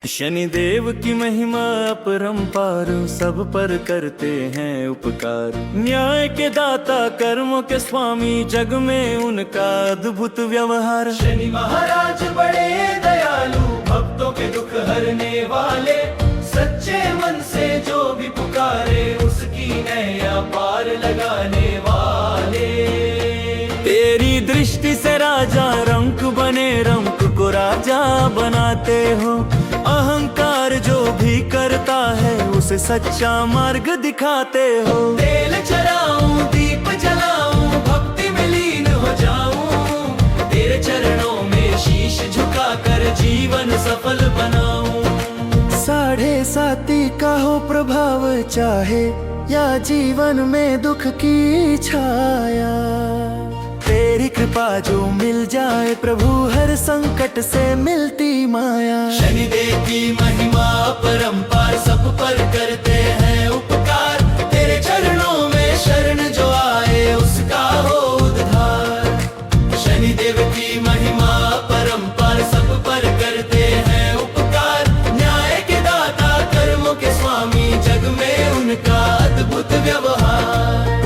शनिदेव की महिमा अपरंपार, सब पर करते हैं उपकार। न्याय के दाता, कर्मों के स्वामी, जग में उनका अद्भुत व्यवहार। शनि महाराज बड़े दयालु, भक्तों के दुख हरने वाले। सच्चे मन से जो भी पुकारे, उसकी नैया पार लगाने वाले। तेरी दृष्टि से राजा रंक बने, रंक को राजा बनाते हो। अहंकार जो भी करता है, उसे सच्चा मार्ग दिखाते हो। तेल चढ़ाऊं, दीप जलाऊं, भक्ति में लीन हो जाऊं। तेरे चरणों में शीश झुकाकर जीवन सफल बनाऊं। 7.5 का हो प्रभाव, चाहे या जीवन में दुख की छाया। तेरी कृपा जो मिल जाए प्रभु, हर संकट से मिलती माया। शनिदेव की महिमा परंपार, सब पर करते हैं उपकार। तेरे चरणों में शरण जो आए, उसका हो उद्धार। शनिदेव की महिमा परंपार, सब पर करते हैं उपकार। न्याय के दाता, कर्मों के स्वामी, जग में उनका अद्भुत व्यवहार।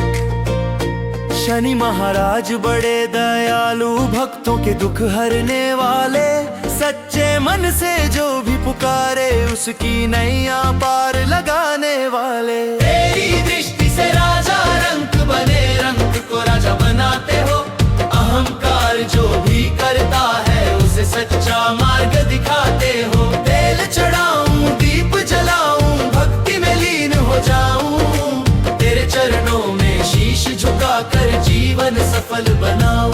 शनि महाराज बड़े दयालु, भक्तों के दुख हरने वाले। सच्चे मन से जो भी पुकारे, उसकी नैया पार लगाने वाले। तेरी दृष्टि से राजा रंक बने, रंक को राजा बनाते हो। अहंकार जो भी करता है, उसे सच्चा मार्ग दिखाते हो। तेल चढ़ाऊं, दीप जलाऊं, भक्ति में लीन हो जाऊं। तेरे चरणों में शीश झुकाकर जीवन सफल बनाऊं।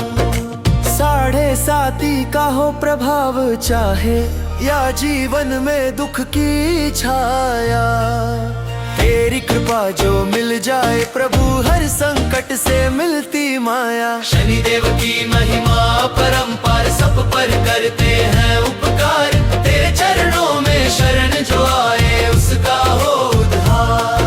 7.5 का हो प्रभाव, चाहे या जीवन में दुख की छाया। तेरी कृपा जो मिल जाए प्रभु, हर संकट से मिलती माया। शनिदेव की महिमा परंपार, सब पर करते हैं उपकार। तेरे चरणों में शरण जो आए, उसका हो उद्धार।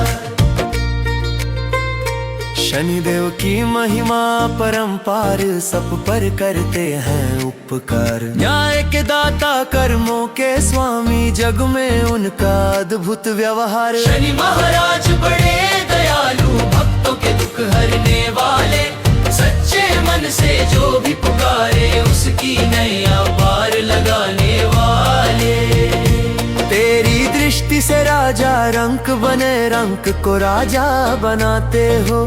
शनिदेव की महिमा परंपार, सब पर करते हैं उपकार। न्याय के दाता, कर्मों के स्वामी, जग में उनका अद्भुत व्यवहार। शनि महाराज बड़े दयालु, भक्तों के दुख हरने वाले। सच्चे मन से जो भी पुकारे, उसकी नैया पार लगाने वाले। तेरी दृष्टि से राजा रंक बने, रंक को राजा बनाते हो।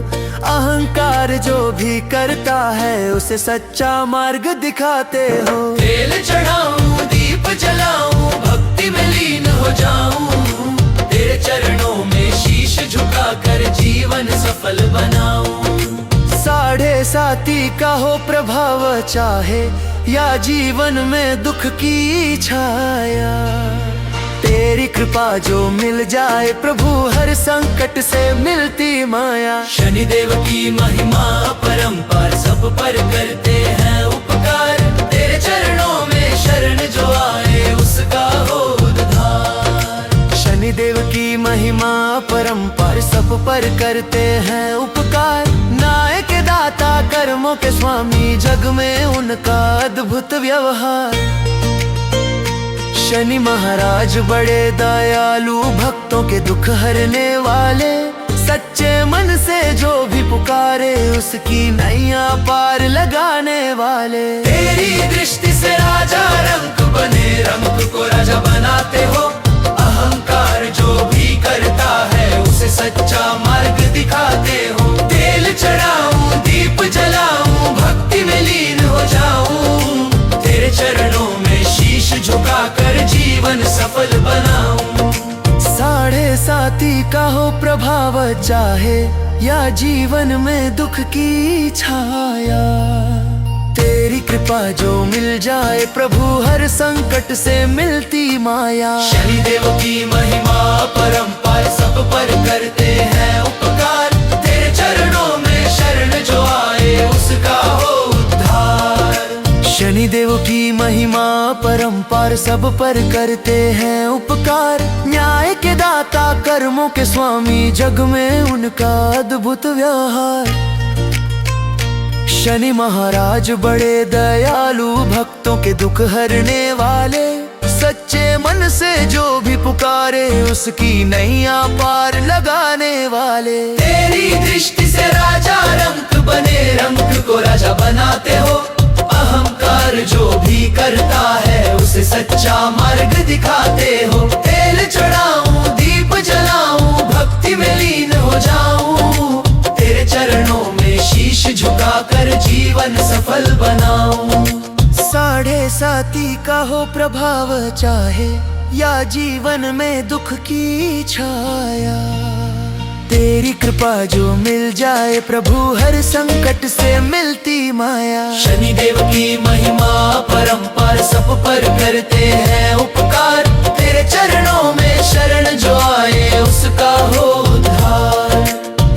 अहंकार जो भी करता है, उसे सच्चा मार्ग दिखाते हो। तेल चढ़ाऊं, दीप जलाऊं, भक्ति में लीन हो जाऊं। तेरे चरणों में शीश झुकाकर जीवन सफल बनाऊं। 7.5 का हो प्रभाव, चाहे या जीवन में दुख की छाया। तेरी कृपा जो मिल जाए प्रभु, हर संकट से मिलती माया। शनिदेव की महिमा परंपार, सब पर करते हैं उपकार। तेरे चरणों में शरण जो आए, उसका हो उद्धार। शनिदेव की महिमा परंपार, सब पर करते हैं उपकार। न्याय के दाता, कर्मों के स्वामी, जग में उनका अद्भुत व्यवहार। शनि महाराज बड़े दयालु, भक्तों के दुख हरने वाले। सच्चे मन से जो भी पुकारे, उसकी नैया पार लगाने वाले। तेरी दृष्टि से राजा रंक बने, रंक को राजा बनाते हो। अहंकार जो भी करता है, उसे सच्चा मार्ग दिखाते हो। तेल चढ़ाऊं, दीप जलाऊं, भक्ति में लीन हो जाऊं। तेरे चरणों में शीश झुकाकर जीवन सफल बनाऊं। 7.5 का हो प्रभाव, चाहे या जीवन में दुख की छाया। तेरी कृपा जो मिल जाए प्रभु, हर संकट से मिलती माया। शनिदेव की महिमा परंपार, सब पर करते हैं उपकार। तेरे चरणों में शरण जो आए, उसका हो उद्धार। शनिदेव की महिमा परंपार, सब पर करते हैं उपकार। न्याय के दाता, कर्मों के स्वामी, जग में उनका अद्भुत व्यवहार। शनि महाराज बड़े दयालु, भक्तों के दुख हरने वाले। सच सच्चे मन से जो भी पुकारे उसकी नैया पार लगाने वाले। तेरी दृष्टि से राजा रंक बने, रंक को राजा बनाते हो। अहंकार जो भी करता है उसे सच्चा मार्ग दिखाते हो। तेल चढ़ाऊं दीप जलाऊं भक्ति में लीन हो जाऊं, तेरे चरणों में शीश झुकाकर जीवन सफल बनाऊं। साढ़े साती का हो प्रभाव चाहे या जीवन में दुख की छाया, तेरी कृपा जो मिल जाए प्रभु हर संकट से मिलती माया। शनिदेव की महिमा परंपार सब पर करते हैं उपकार, तेरे चरणों में शरण जो आए उसका हो उद्धार।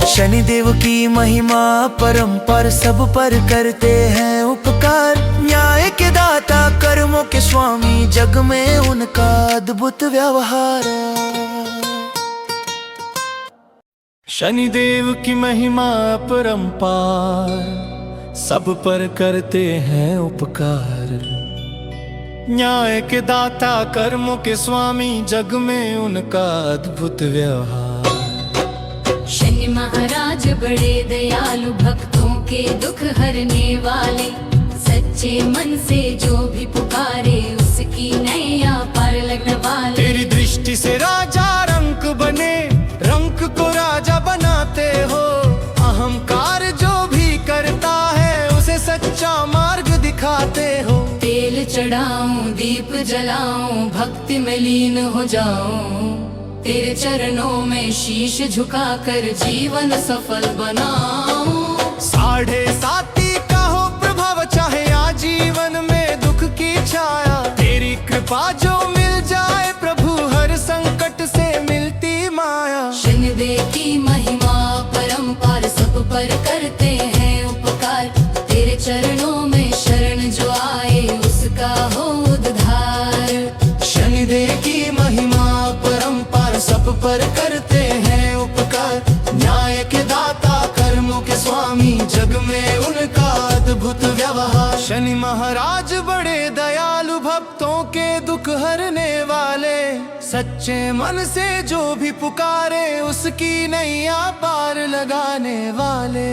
शनिदेव की महिमा परंपार सब पर करते हैं उपकार, न्याय के दाता कर्मों के स्वामी जग में उनका अद्भुत व्यवहार। शनिदेव की महिमा परंपार सब पर करते हैं उपकार, न्याय के दाता कर्मों के स्वामी जग में उनका अद्भुत व्यवहार। शनि महाराज बड़े दयालु भक्तों के दुख हरने वाले, सच्चे मन से जो भी पुकारे उसकी नैया पार लगने वाले। तेरी दृष्टि से राजा रंक बने, रंक को राजा बनाते हो। अहंकार जो भी करता है उसे सच्चा मार्ग दिखाते हो। तेल चढ़ाऊं दीप जलाऊं भक्ति में लीन हो जाऊं, तेरे चरणों में शीश झुकाकर जीवन सफल बनाऊं। साढ़े साती का हो प्रभाव चाहे आजीवन में दुख की छाया, तेरी कृपा जो मिल जाए प्रभु हर संकट से मिलती माया। शनिदेव की महिमा परंपार सब पर करते हैं उपकार, तेरे चरणों में शरण जो आए उसका हो उद्धार। शनिदेव की महिमा परंपार सब पर करते हैं उपकार, न्याय के दाता कर्मों के स्वामी जग में उनका अद्भुत व्यवहार। शनि महाराज बड़े दयालु भक्तों के दुख हरने वाले, सच्चे मन से जो भी पुकारे उसकी नैया पार लगाने वाले।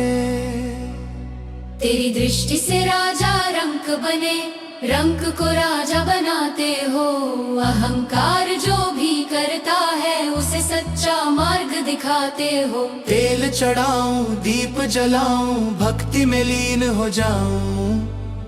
तेरी दृष्टि से राजा रंक बने, रंक को राजा बनाते हो। अहंकार जो भी करता है उसे सच्चा मार्ग दिखाते हो। तेल चढ़ाऊं दीप जलाऊं भक्ति में लीन हो जाऊं,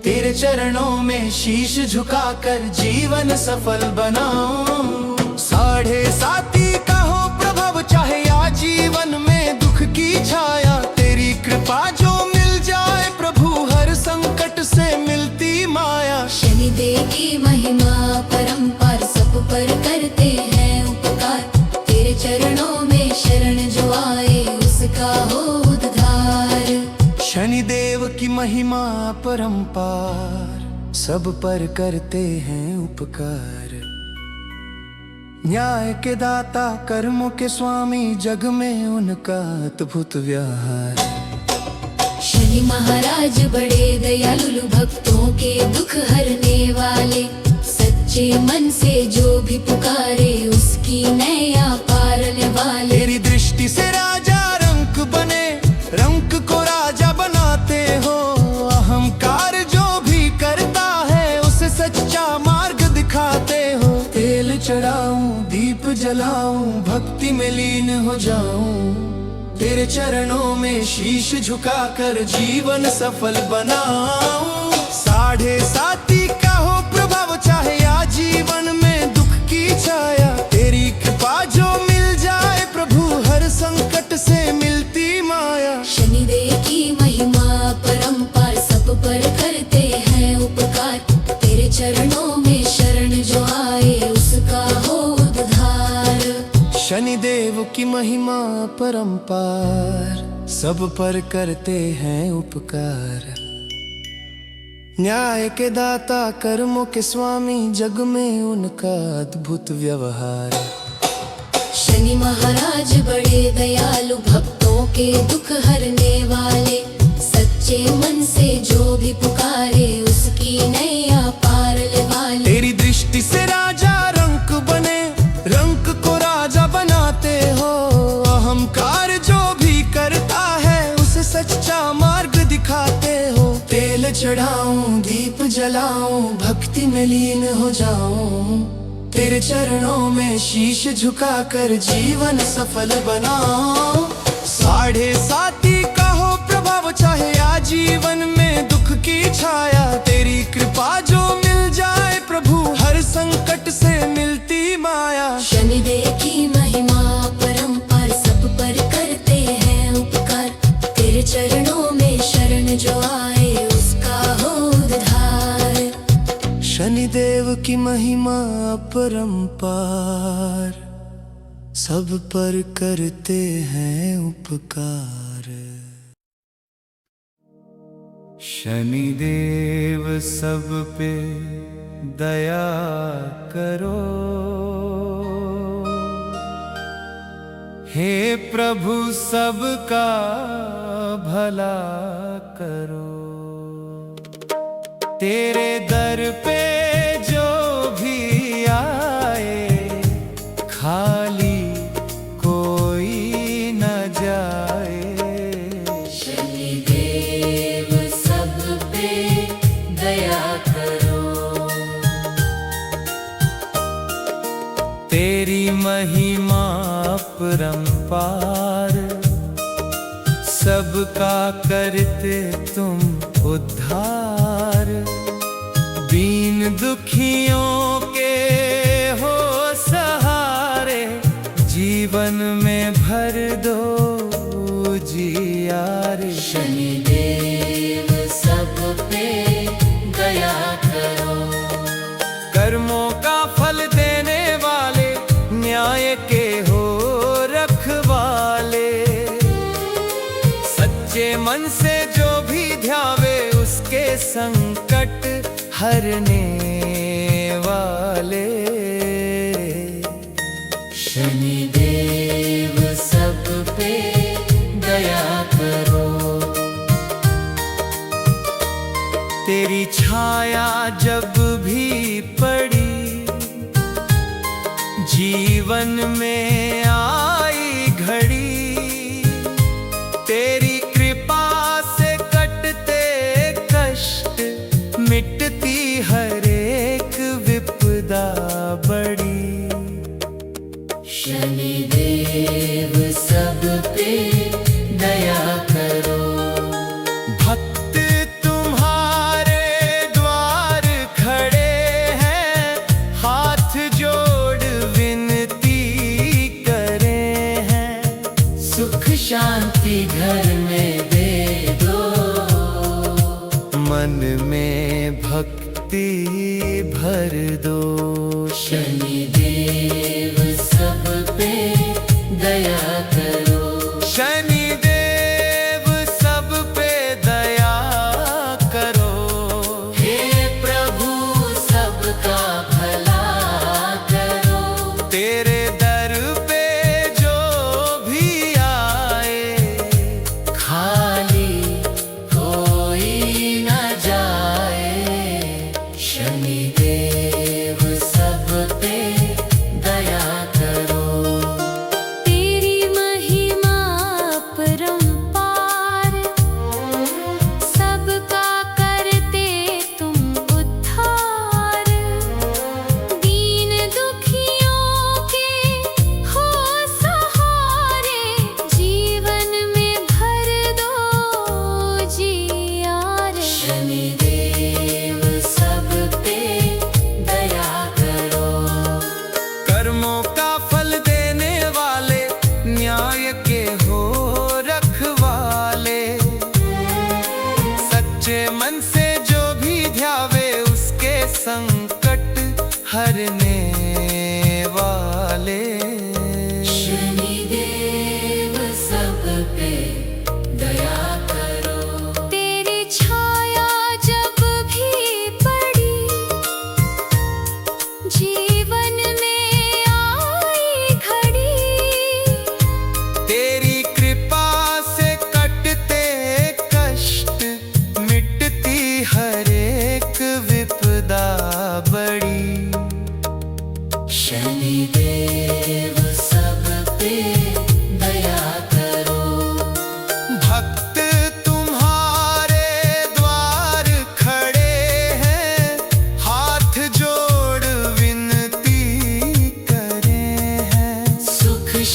तेरे चरणों में शीश झुकाकर जीवन सफल बनाऊं। साढ़े साती का हो प्रभाव चाहे आजीवन में दुख की छाया, तेरी कृपा जो मिल जाए प्रभु हर संकट से मिलती माया। शनिदेव की महिमा परंपार सब पर करते हैं उपकार, तेरे चरणों में शरण जो आए उसका हो उद्धार। शनिदेव की महिमा परंपार सब पर करते हैं उपकार, न्याय के दाता कर्मों के स्वामी जग में उनका अद्भुत व्यवहार। शनि महाराज बड़े दयालु भक्तों के दुख हरने वाले, सच्चे मन से जो भी पुकारे उसकी नैया पारने वाले। तेरी दृष्टि से राजा रंक बने, रंक को राजा बनाते हो। अहंकार जो भी करता है उसे सच्चा मार्ग दिखाते हो। तेल चढ़ाऊं दीप जलाऊं भक्ति में लीन हो जाऊं, तेरे चरणों में शीश झुकाकर जीवन सफल बनाऊं। साढ़े साती का हो प्रभाव चाहे आजीवन में दुख की छाया, तेरी कृपा जो मिल जाए प्रभु हर संकट से मिलती माया। शनिदेव की महिमा परंपार सब पर करते हैं उपकार, तेरे चरणों में शरण जो आए उसका हो उद्धार। शनिदेव की महिमा परंपार सब पर करते हैं उपकार, न्याय के दाता कर्मों के स्वामी जग में उनका अद्भुत व्यवहार। शनि महाराज बड़े दयालु भक्तों के दुख हरने वाले, सच्चे मन से जो भी पुकारे उसकी नैया पार ले वाले। तेरी दृष्टि से राजा चढ़ाऊं, दीप जलाऊं, भक्ति में लीन हो जाऊं। तेरे चरणों में शीश झुकाकर जीवन सफल बनाऊं। 7.5 का हो प्रभाव चाहे आजीवन में दुख की छाया, तेरी कृपा जो मिल जाए प्रभु हर संकट से मिलती माया। शनिदेव की महिमा परंपार सब पर करते हैं उपकार, तेरे चरणों में शरण जो आए उसका हो उद्धार। शनिदेव की महिमा अपरंपार सब पर करते हैं उपकार। शनिदेव सब पे दया करो, हे प्रभु सबका भला करो। तेरे दर पे जो भी आए खाली कोई न जाए। शनिदेव सब पे दया करो, तेरी महिमा परंपार सबका करते तुम उद्धार। दीन दुखियों के हो सहारे, जीवन में भर दो जियारे। शनिदेव सब पे दया करो, कर्मों का फल देने वाले, न्याय के हो रखवाले। सच्चे मन से जो भी ध्यावे उसके संकट हरने वाले। शनिदेव सब पे दया करो, तेरी छाया जब भी पड़ी जीवन में आई घड़ी, तेरी कृपा से कटते कष्ट मिटती हर एक विपदा बड़ी। शनिदेव सब पे दया करो, भक्त तुम्हारे द्वार खड़े हैं, हाथ जोड़ विनती करे हैं। सुख शांति घर में दे दो, मन में भक्ति भर दो। शनिदेव सब पे दया करो, शनिदेव सब पे दया करो। हे प्रभु सबका भला करो, तेरे दर पे जो भी आए खाली कोई न जाए। शनिदेव सब पे दया करो, तेरी महिमा परंपार सबका करते तुम उद्धार। दीन दुखियों के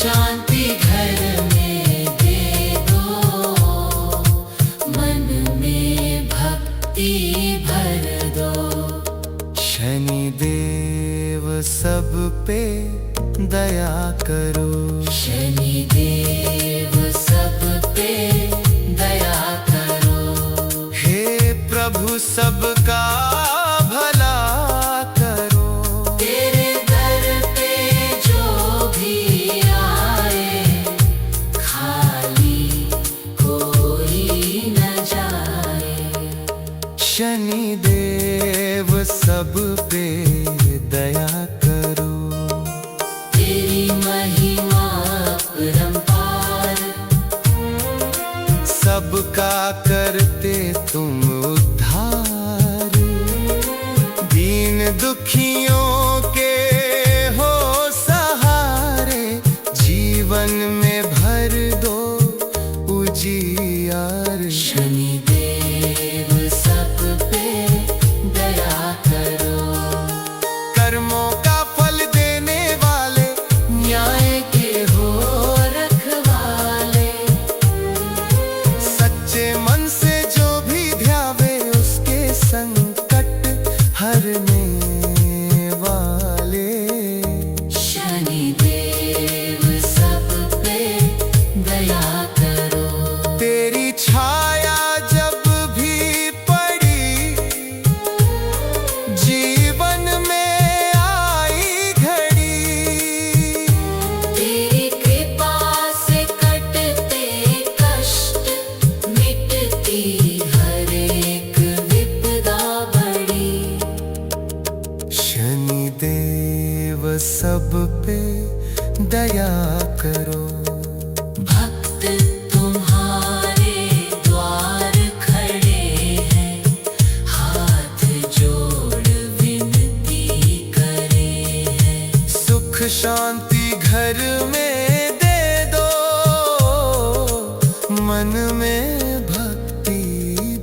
शांति घर में दे दो, मन में भक्ति भर दो। शनिदेव सब पे दया करो, शनिदेव सब पे दया करो। हे प्रभु सबका भला करो। तेरे दर पे जो भी आए, खाली कोई न जाए। शनिदेव सब पे दया करो। तेरी महिमा परंपार, सबका करते तुम उद्धार। दीन दुखियों के हो सहारे, जीवन में भर दो उजियार। शनिदेव सब पे दया करो। कर्मों का फल देने वाले, न्याय के हो रखवाले। सच्चे मन से जो भी ध्यावे, उसके संकट हरने वाले। शनिदेव सब पे दया करो। तेरी छाया जब भी पड़ी, जीवन में आई घड़ी। तेरी कृपा से कटते कष्ट, मिटती हर एक विपदा बड़ी। शनिदेव सब पे दया करो। भक्त तुम्हारे द्वार खड़े हैं, हाथ जोड़ विनती करे हैं। सुख शांति घर में दे दो, मन में भक्ति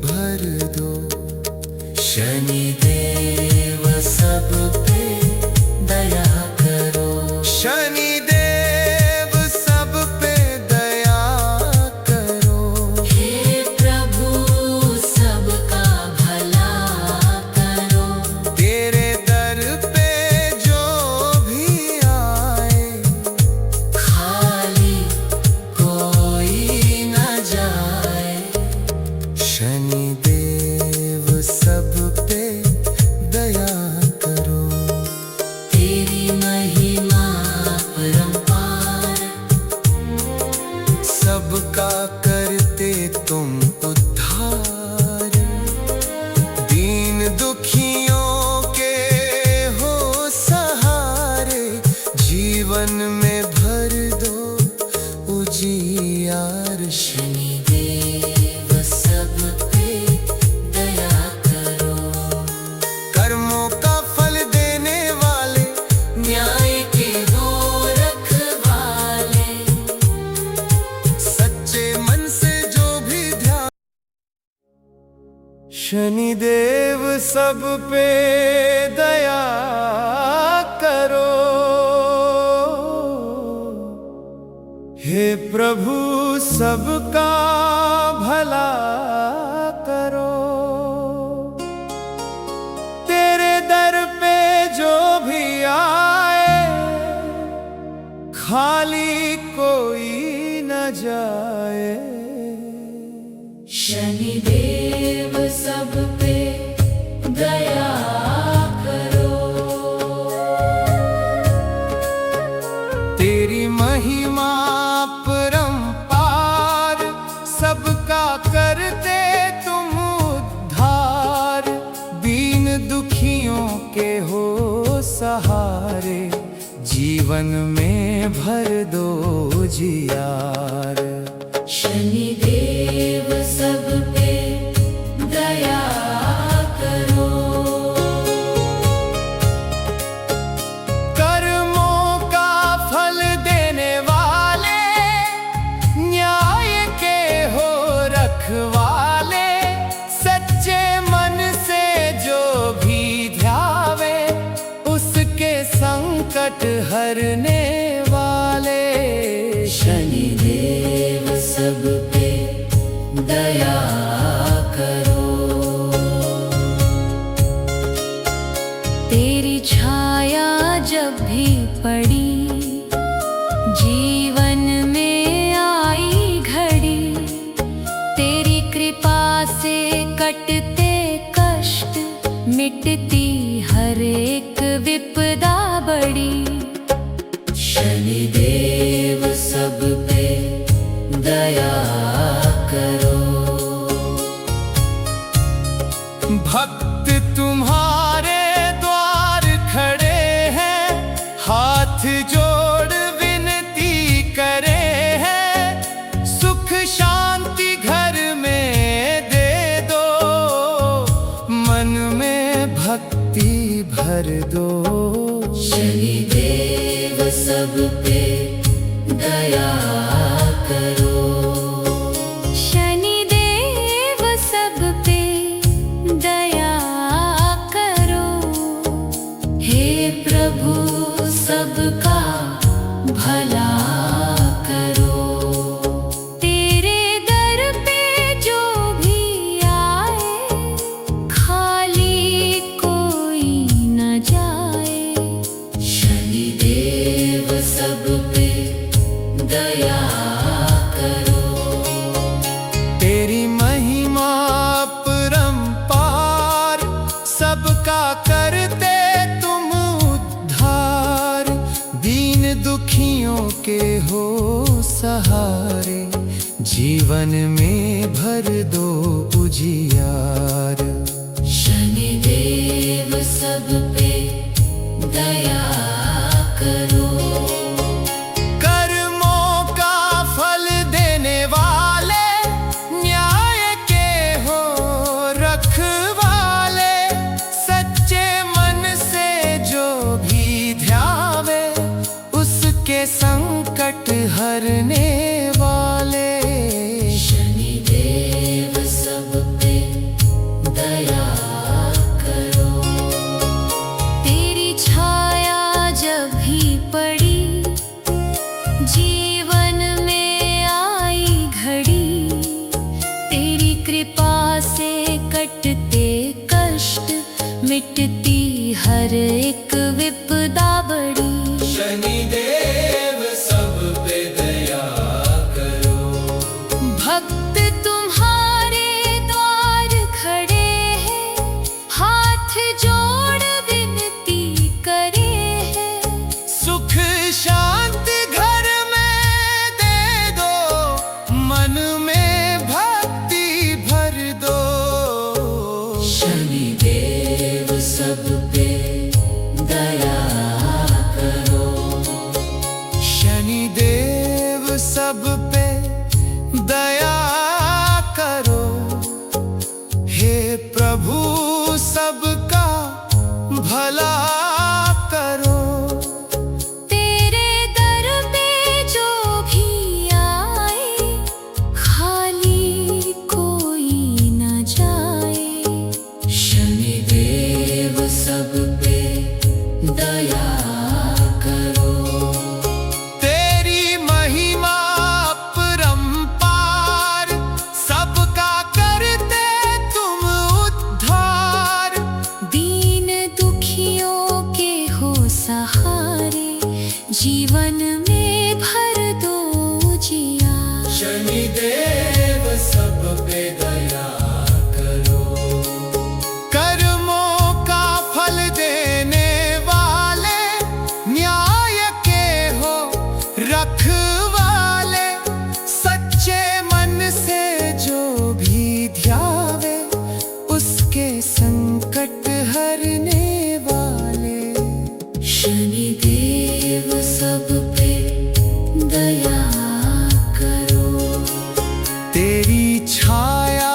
भर दो। शनिदेव सब पे दया करो। शनिदेव सब पे दया करो। हे प्रभु सबका भला करो। तेरे दर पे जो भी आए, खाली कोई न जाए। शनिदेव सब पे दया करो। तेरी महिमा परंपार, सबका करते तुम उद्धार। दीन दुखियों के हो सहारे, जीवन में भर दो उजियार। शनिदेव सब पे दया करो। कर्मों का फल देने वाले, न्याय के हो रखवाले। सच्चे मन से जो भी ध्यान। शनिदेव सब पे दया करो। हे प्रभु सबका भला करो। तेरे दर पे जो भी आए, खाली कोई न जाए। शनिदेव सब पे दया करो। तेरी महिमा परंपार, सबका करते तुम उद्धार। दीन दुखियों के हो सहारे, जीवन में भर दो जियार। शनिदेव सब पे दया करो। कर्मों का फल देने वाले, न्याय के हो रखवाले। सच्चे मन से जो भी ध्यावे, उसके संकट हरने वाले। सब पे दया करो। तेरी छाया जब भी पड़ी, जीवन में आई घड़ी, तेरी कृपा से कटते कष्ट, मिटती हर एक विपदा बड़ी। शनिदेव सब पे दया करो। भक्त तुम्हारे द्वार खड़े हैं, हाथ जोड़ विनती करे हैं, सुख शांति घर में दे दो, मन में भक्ति भर दो। शनिदेव सब पे दया करो। शनिदेव सब पे दया करो। हे प्रभु सबका भला करो। तेरे दर पे जो भी आए, खाली कोई न जाए। शनिदेव सब पे दया करो। तेरी महिमा अपरंपार, सबका करते तुम उद्धार, दीन दुखियों के हो सहारे, जीवन में भर दो उजियार। शनिदेव सब पे दया करो। कर्मों का फल देने वाले, न्याय के हो रखवाले, सच्चे मन से जो भी ध्यावे, उसके संकट हरने वाले। शनिदेव सब पे दया करो। तेरी छाया जब भी पड़ी, जीवन में आई घड़ी, तेरी कृपा से कटते कष्ट, मिटती हर एक विपदा बड़ी। शनिदेव सब पे दया करो। भक्त तुम्हारे द्वार खड़े हैं, हाथ जोड़ विनती करे हैं, सुख शांति घर में दे दो, मन में भक्ति भर दो। शनिदेव सब पे दया करो। शनिदेव सब पे दया करो। हे प्रभु सबका भला करो। तेरे दर पे जो भी आए, खाली कोई न जाए। शनिदेव सब पे दया करो। तेरी महिमा अपरंपार, सबका करते तुम उद्धार, दीन दुखियों के हो सहारे, जीवन में भर दो उजियार। शनिदेव सब पे दया करो। कर्मों का फल देने वाले, न्याय के हो रखवाले, सच्चे मन से जो भी ध्यावे, उसके संकट हरने वाले। शनिदेव सब पे दया करो। तेरी छाया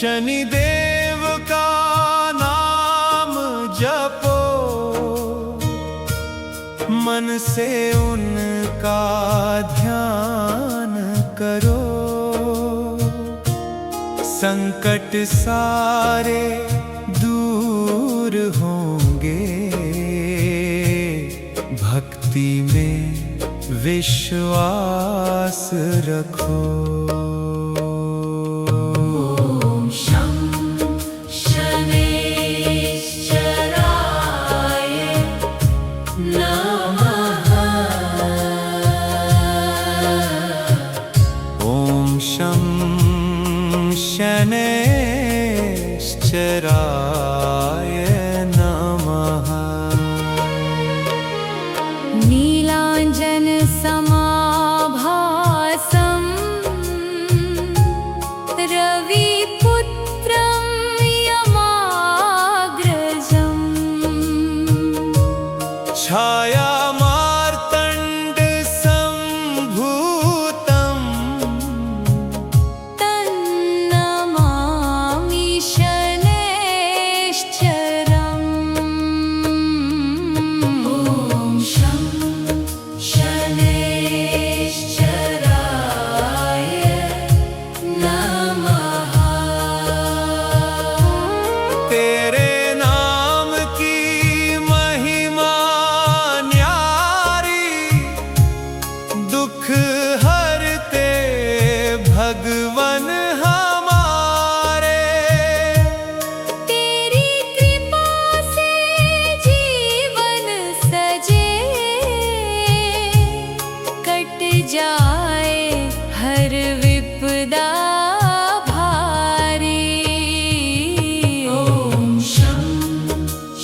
शनिदेव का नाम जपो, मन से उनका ध्यान करो। संकट सारे दूर होंगे, भक्ति में विश्वास रखो। शनैश्चराय नमः। नीलांजन समाभासं रविपुत्रं यमाग्रजम्। छाया मार्तण्ड सम्भूतम्, तन्नमामि शनैश्चरम्। ॐ शं शनैश्चराय नमः। तेरे नाम की महिमा न्यारी, दुख हरते भगवन हमारे। तेरी कृपा से जीवन सजे, कट जाए हर विपदा भारी। ॐ शं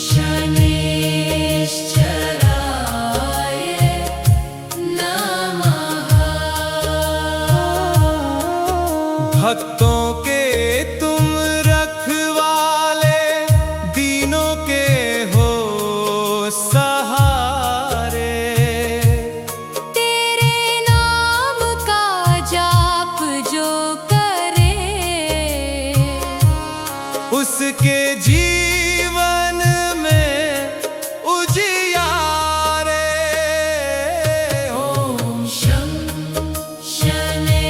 शनैश्चराय नमः। भक्तों के तुम रखवाले, दीनों के हो सहारे। तेरे नाम का जाप जो करे, उसके जीवन में उजियारे। ॐ शं शनैश्चराय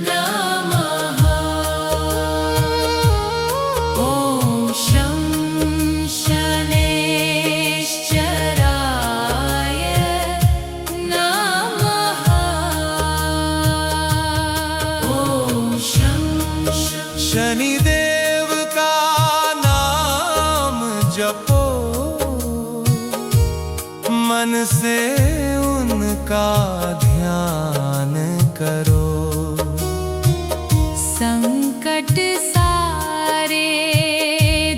नमः। ॐ शं शनैश्चराय नमः। ॐ शं शनिदेव का नाम जपो, मन से उनका ध्यान करो। संकट सारे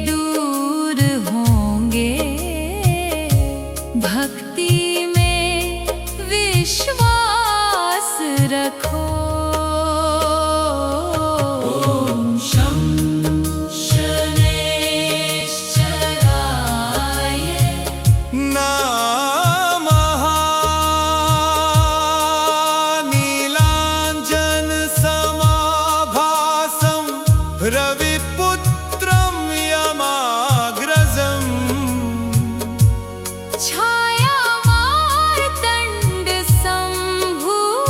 दूर होंगे, भक्ति में विश्वास रखो। ॐ शं शनैश्चराय नमः। नीलांजन समाभासं रविपुत्रं यमाग्रजम्। छाया मार्तण्ड सम्भूतं,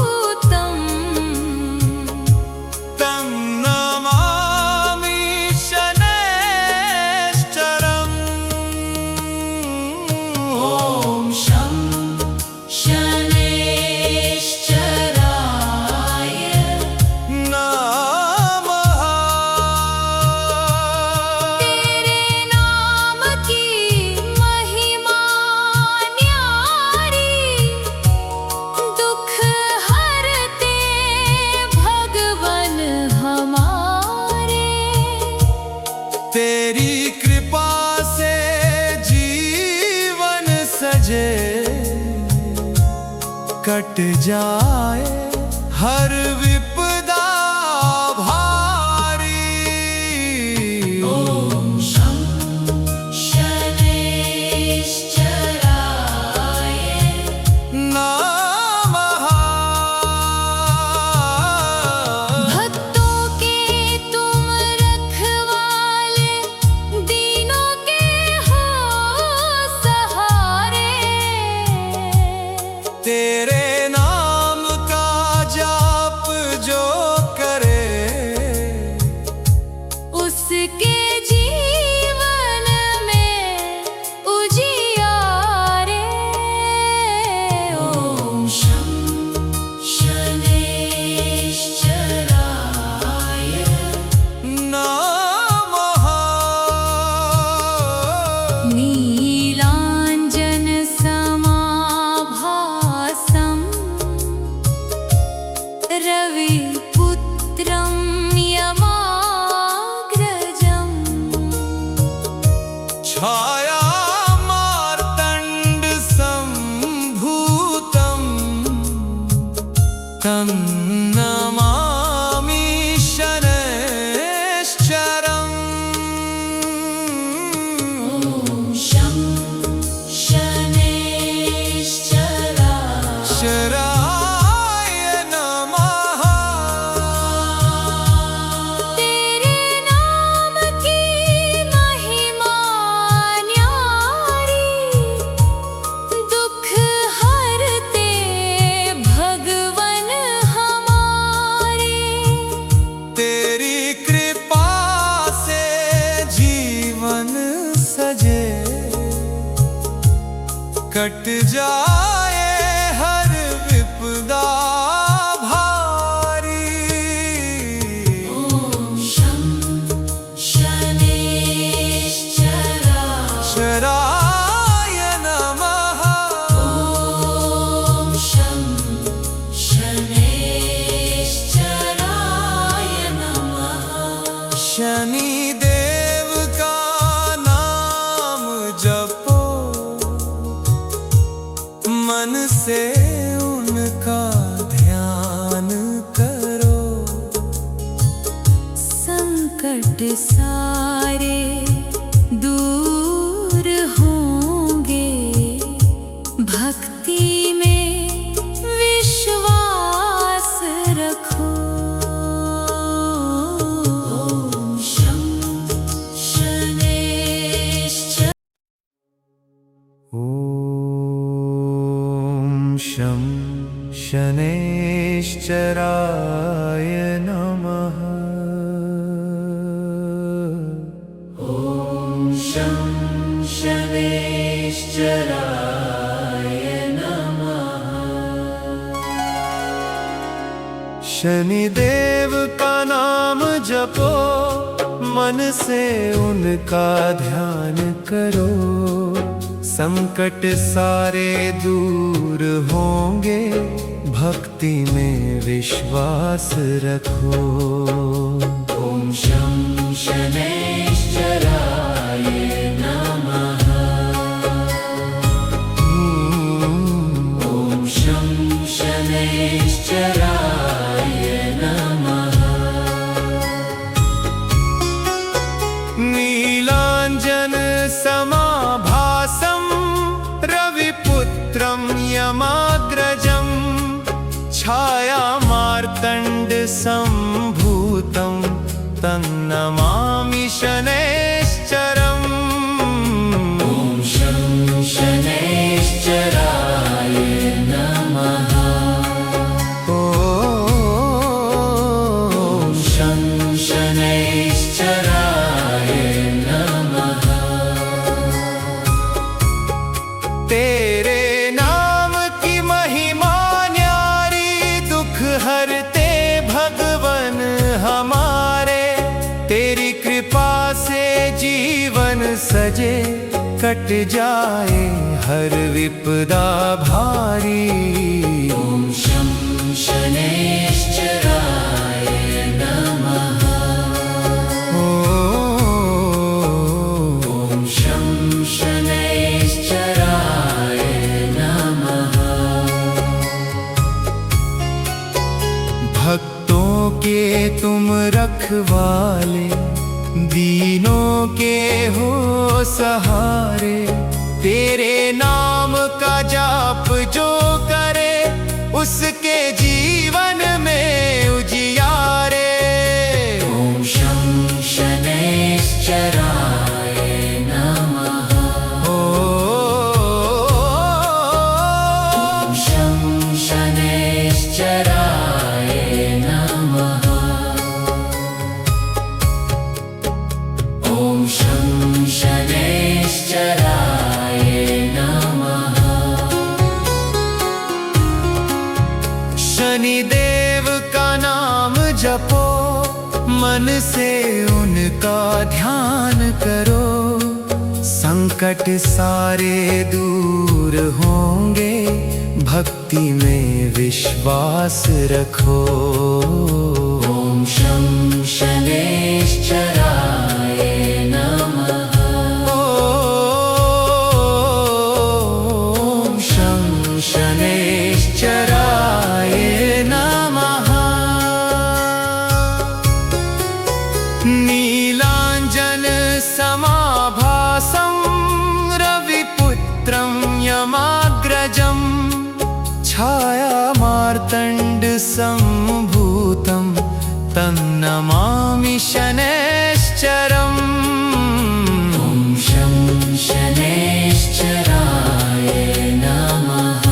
तन्नमामि शनैश्चरम्। ॐ शं शनैश्चराय नमः। तेरे नाम की महिमा न्यारी, दुख हरते भगवन हमारे। तेरी कृपा से जीवन सजे, कट जाए हर विपदा भारी। ॐ शं शनैश्चराय नमः। कट जाए हर विपदा भारी। ओम शं शनैश्चराय नमः। ओम शं शनैश्चराय नमः। शनि देव का नाम जपो, मन से उनका ध्यान करो। संकट सारे दूर होंगे, भक्ति में विश्वास रखो। ओम शं शनैश्चराय ॐ शं शनैश्चराय नमः। ॐ शं शनैश्चराय नमः। शनिदेव का नाम जपो, मन से उनका ध्यान करो। संकट सारे दूर होंगे, भक्ति में विश्वास रखो। ॐ शं शनैश्चराय नमः। ॐ शं शनैश्चराय नमः। नीलाञ्जन समाभासं रविपुत्रं यमाग्रजं, छायामार्तण्ड सम्भूतं तन्नमामि शनैश्चरम्। ॐ शं शनैश्चराय नमः। ॐ शं शनैश्चराय नमः। तेरे नाम की महिमा न्यारी, दुख हरते भगवन हमारे। तेरी कृपा से जीवन सजे, कट जाए हर विपदा भारी। ॐ शं शनैश्चराय नमः। ॐ शं शनैश्चराय नमः। भक्तों के तुम रखवाले, दीनों के हो सहारे। तेरे नाम का जाप जो करे, उसके जीवन में उजियारे। ॐ शं शनैश्चराय नमः। ॐ शं शनैश्चराय नमः। ॐ शं शनैश्चराय नमः। शनिदेव का नाम जपो, मन से उनका ध्यान करो। संकट सारे दूर होंगे, भक्ति में विश्वास रखो। ॐ शं शनैश्चराय नमः। ॐ शं शनैश्चराय नमः। नीलाञ्जन समाभासं रविपुत्रं यमाग्रजं, छायामार्तण्ड सम्भूतं तन्नमामि शनैश्चरम्। ॐ शं शनैश्चराय नमः।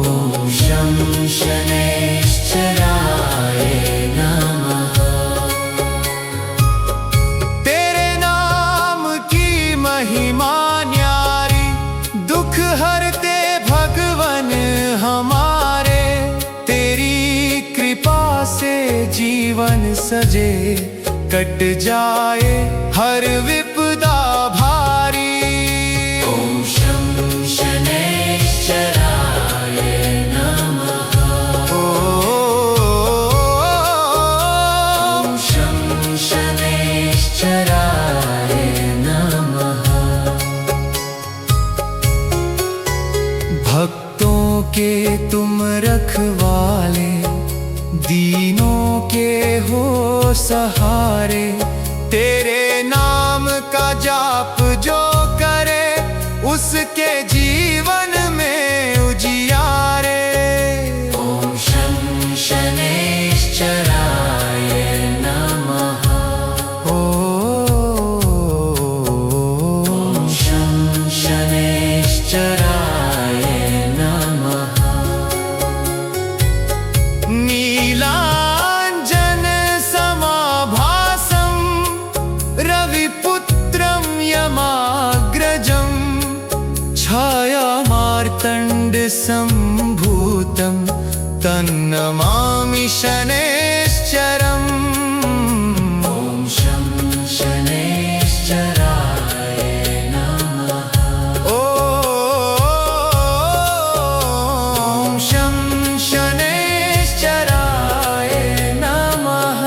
ॐ शं शनैश्चराय नमः। तेरे नाम की महिमा से जीवन सजे, कट जाए हर विपदा भारी। ओम शं शनैश्चराय नमः। ओम शं शनैश्चराय नमः। भक्तों के तुम रखवाले, दीनों के हो सहारे, तेरे नाम का जाप जो करे, उसके जीवन में उजियारे। ओम शं शनैश्चराय नमः। ओम शं शनैश्चराय नमः। नीलांजन समाभासं रविपुत्रं यमाग्रजं, छायामार्तण्ड सम्भूतं तन्नमामि शनैश्चरम्। ओम शं शनैश्चराय नमः। ओम शं शनैश्चराय नमः।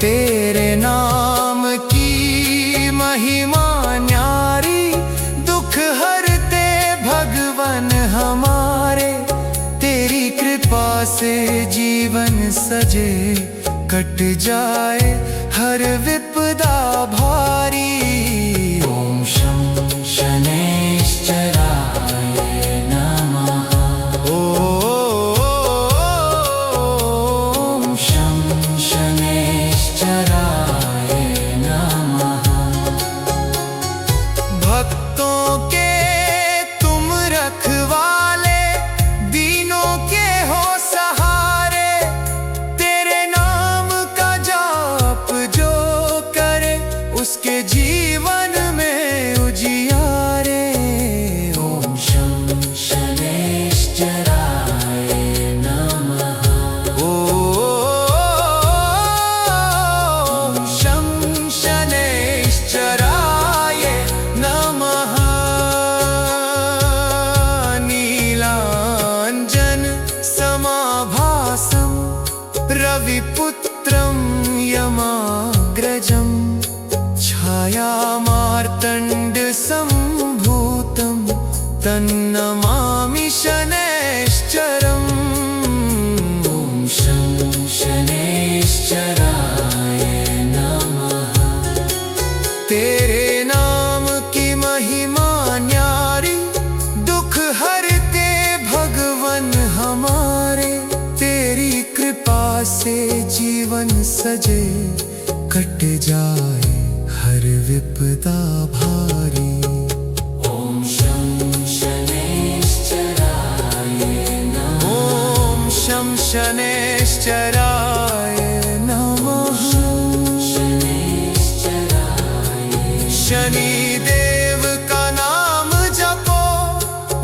तेरे नाम की महिमा न्यारी, दुख हरते भगवन हमारे, तेरी कृपा से जीवन सजे, कट जाए हर विपदा भारी। ओम शं शनैश्चराय नमः। ओम शं शनैश्चराय नमः। भक्तों के तुम रखवाले, दीनों के हो सहारे, तेरे नाम का जाप जो करे, उसके जीवन में उजियारे। ओम शं शनैश्चराय नमः। ओम शं शनैश्चराय नमः। नीलांजन समाभासं रविपुत्रं यमाग्रजं, छायामार्तण्ड सम्भूतं तन्नमामि शनैश्चरम्। ओम शं शनैश्चराय नमः। तेरे नाम की महिमा न्यारी, दुख हरते भगवन हमारे, तेरी कृपा से जीवन सजे, कट जाए हर विपदा भारी। ओम शं शनैश्चराय नमः। ओम शं शनैश्चराय नमः। शनैश्चराय। शनिदेव का नाम जपो,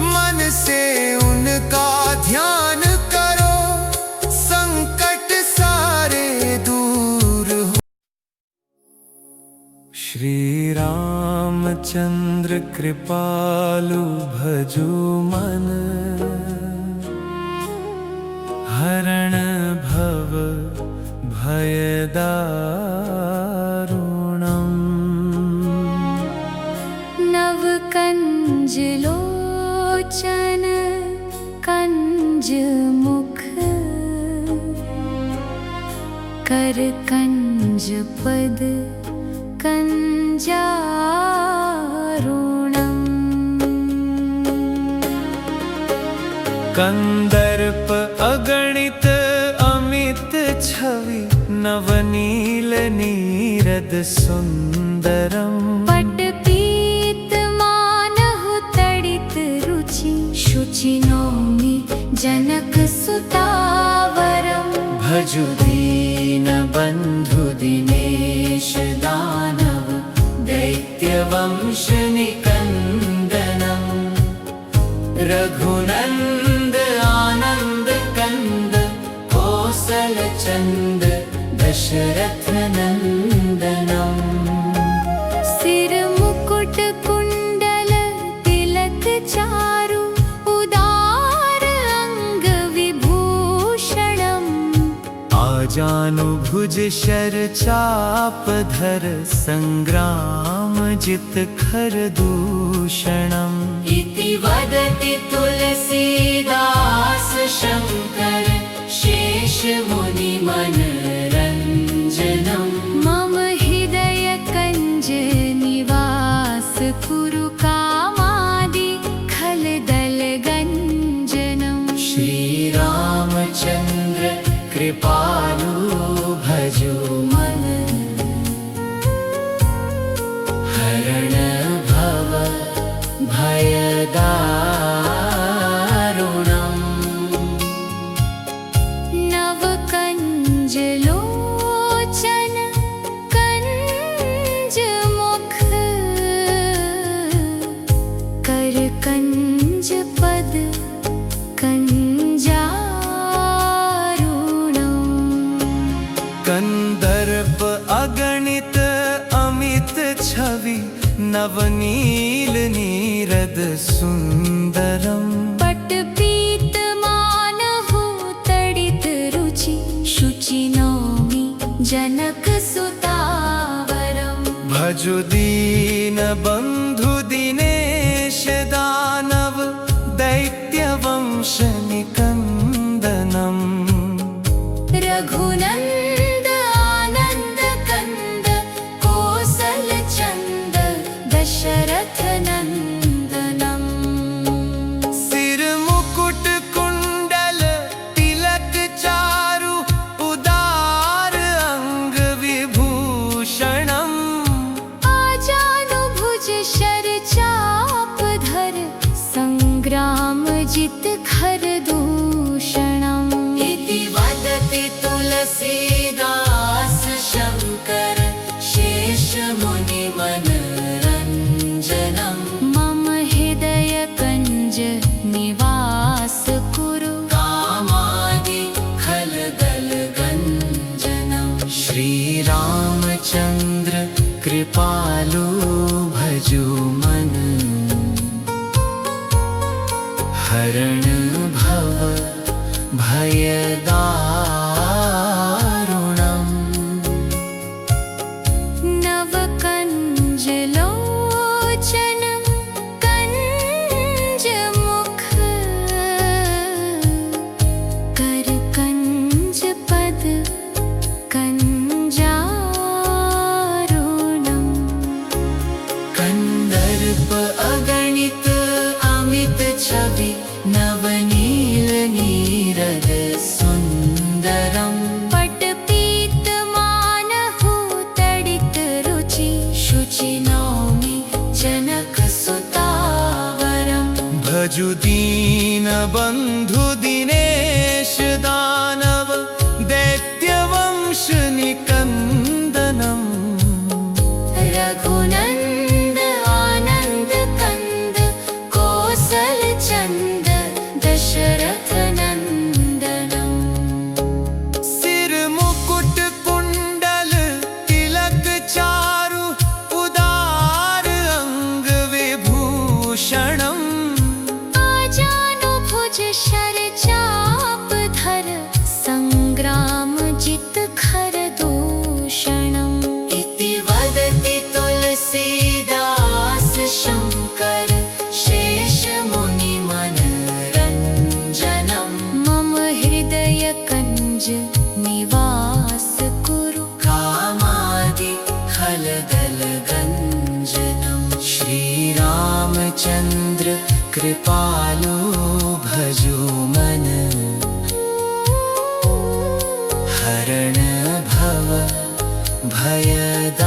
मन से उनका ध्यान करो, संकट सारे दूर हो। श्री रामचंद्र कृपालु भजु मन, हरण भव भयदारुणम्। नव कंज लोचन कंज मुख, कर कंज पद कंजारुणम्। कंदर्प अगणित अमित छवि, नवनील नीरद सुंदरम्। पट पीत मानहु तडित रुचि, शुचि नौमि जनक सुतावरम्। भजु दीन बंधु दिनेश दानव, दैत्यवंश निकंदनम्। रघुनंद आनंद कंद, चंद दशरथ नंदनम। सिर मुकुट कुंडल तिलक चारु उदार अंग विभूषणम। आजानुभुज शर चाप धर संग्राम जित खर दूषणम। इति वदति तुलसीदास शंकर शेष मुनि मनरंजनम। मम हृदय कंज निवास कुरु कामादि खलदल गंजनम। श्री रामचंद्र कृपालु भजो मन। हरण भव भयदारुणम्। नव कंज लोचन कंज मुख कर कंज पद कंजारुणम्। कंदर्प अगणित अमित छवि नवनील नीरद सुंदरम। पट पीत मानहु तडित रुचि शुचि नौमि जनक सुतावरम। भजु दीन बंधु दिनेश दानव दैत्य वंश निकंदनम। रघुनंद आनंद कंद कोसल चंद दशरथ नंदनम। सिर मुकुट कुंडल तिलक चारु उदार अंग विभूषणम। आजानुभुज शर चाप धर संग्राम जित खर दूषणम। इति वदति तुलसीदास शंकर शेष मुनि मनरंजनम। मम हृदय कंज निवास कुरु कामादि खलदल गंजनम। श्री रामचंद्र कृपालु भजो मन। हरण भव भयदारुणम्। नव कंज लोचन कंज मुख कर कंज पद कंजारुणम्। कंदर्प अगणित अमित छवि नवनील नीरद सुंदरम। पट पीत मानहु तडित रुचि शुचि नौमि जनक सुतावरम। भजु दीन बंधु दिनेश दानव दैत्य वंश निकंदनम। रघुनंद आनंद कंद कोसल चंद दशरथ नंदनम। सिर मुकुट कुंडल तिलक चारु उदार अंग विभूषणम। आजानुभुज शर चाप धर संग्राम जित खर दूषणम। इति वदति तुलसीदास शंकर शेष मुनि मनरंजनम। मम हृदय कंज निवास कुरु कामादि खलदल गंजनम। श्री रामचंद्र कृपालु भजो मन। हरण भव भयदारुणम्।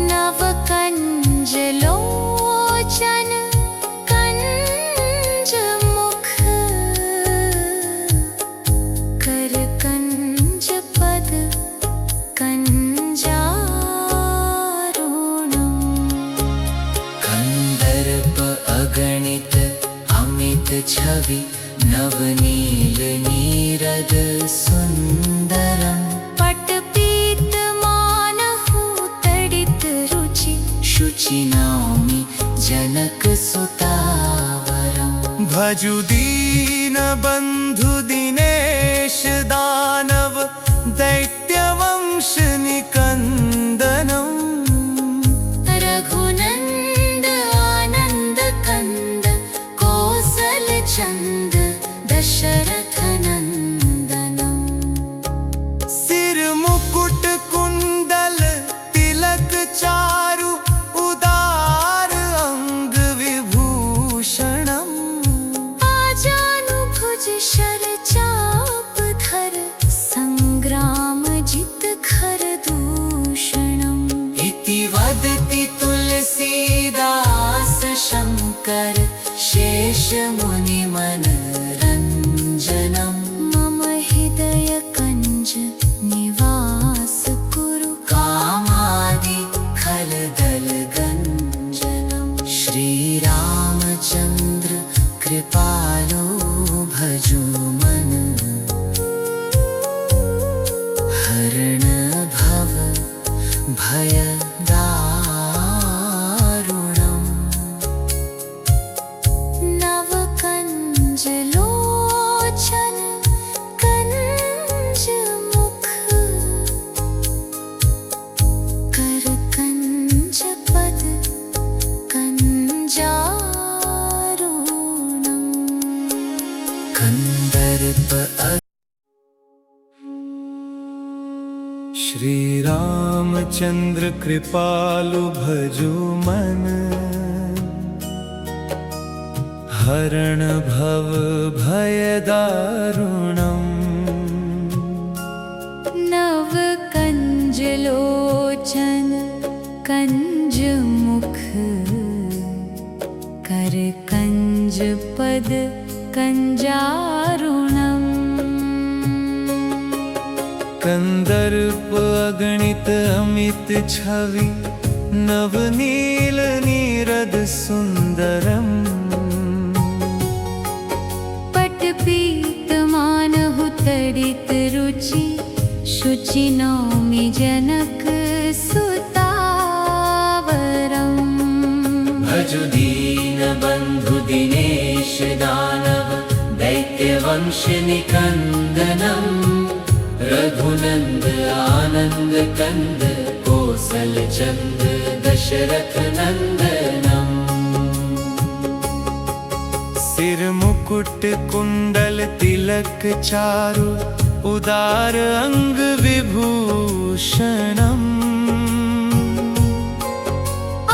नव कंज लोचन कंज मुख कर कंज पद कंजारुणम्। कंदर्प अगणित अमित छवि नवनील नीरद सुन्दरम् पटपीतमानहु तडित रुचि शुचिनामि जनकसुतावरम् भजु दीनबन्धु दिनेश दानव दैत्यवंश निकन्दनम् रघुनन्द आनन्द कन्द कौसल चन्द दशरथ नन्दनम् सिर मुकुट कुंडल तिलक चारु उदार अंग विभूषणम् आजानुभुज शर चाप धर संग्राम जित खर दूषणम् इति वदति तुलसीदास शंकर शेष मुनि मनरञ्जनम् मम हृदय कञ्ज निवास कुरु कामादि खलदल गञ्जनम् श्रीरामचन्द्र कृपालो भजो मन हरण भव भयदारुणम् नव कंज लोचन कंज मुख कर कंज पद कंजारुणम् कंदर्प श्री रामचंद्र कृपालु भजो मन हरण भव भयदारुणम् नव कंज लोचन कंज मुख कर कंज पद कंजारुणम् कंदर्प अगणित अमित छवि नवनील नीरद सुंदरम् पटपीतमानहु तडित रुचि शुचिनौमि जनक सुतावरम् भजु दीनबन्धु दिनेश दानव दैत्यवंश निकन्दनम् रघुनन्द आनन्द कन्द कौसल चन्द दशरथ नन्दनम् सिर मुकुट कुंडल तिलक चारु उदार अंग विभूषणम्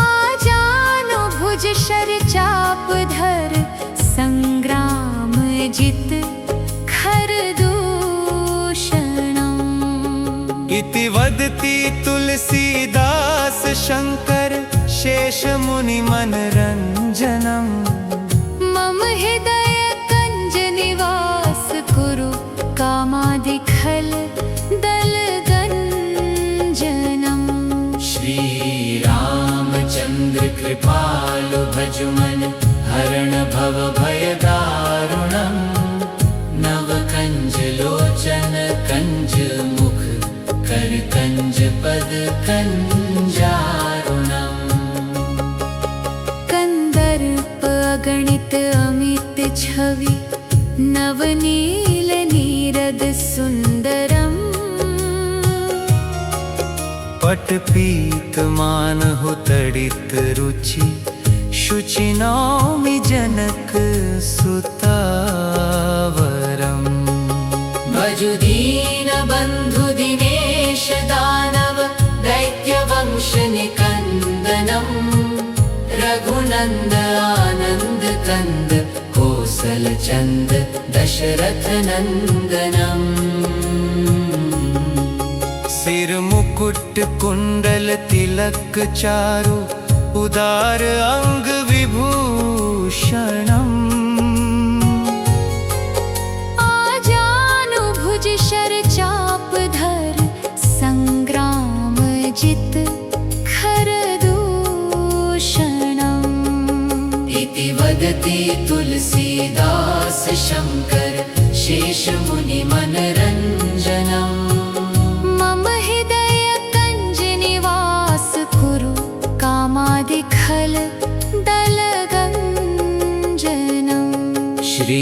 आजानुभुज शर चाप धर संग्राम जित खर दूषणम् इति वदति तुलसीदास शंकर शेष मुनि मनरञ्जनम् मम हृदय कंज निवास कुरु कामादि खल दल गञ्जनम् श्रीरामचन्द्र कृपालु भजु मन हरण भव भयदारुणम् नव कंज लोचन कंज मुख कर कंज पद कंजारुणम् कंदर्प अगणित अमित छवि नवनील नीरद सुन्दरम् पटपीतमानहु तडित रुचि शुचिनौमि जनक सुतावरम् भजु दीनबन्धु दिनेश दानव दैत्यवंश निकन्दनम् रघुनन्द आनन्द कन्द कौसल चन्द दशरथ नन्दनम् सिर मुकुट कुंडल तिलक चारु उदार अंग विभूषणम् आजानुभुज शर चाप धर संग्राम जित खर दूषणम् इति वद वदति तुलसीदास शङ्कर शेष मुनि मनरञ्जनम् मम हृदय कञ्ज निवास कुरु कामादिखल दलगञ्जनम् श्री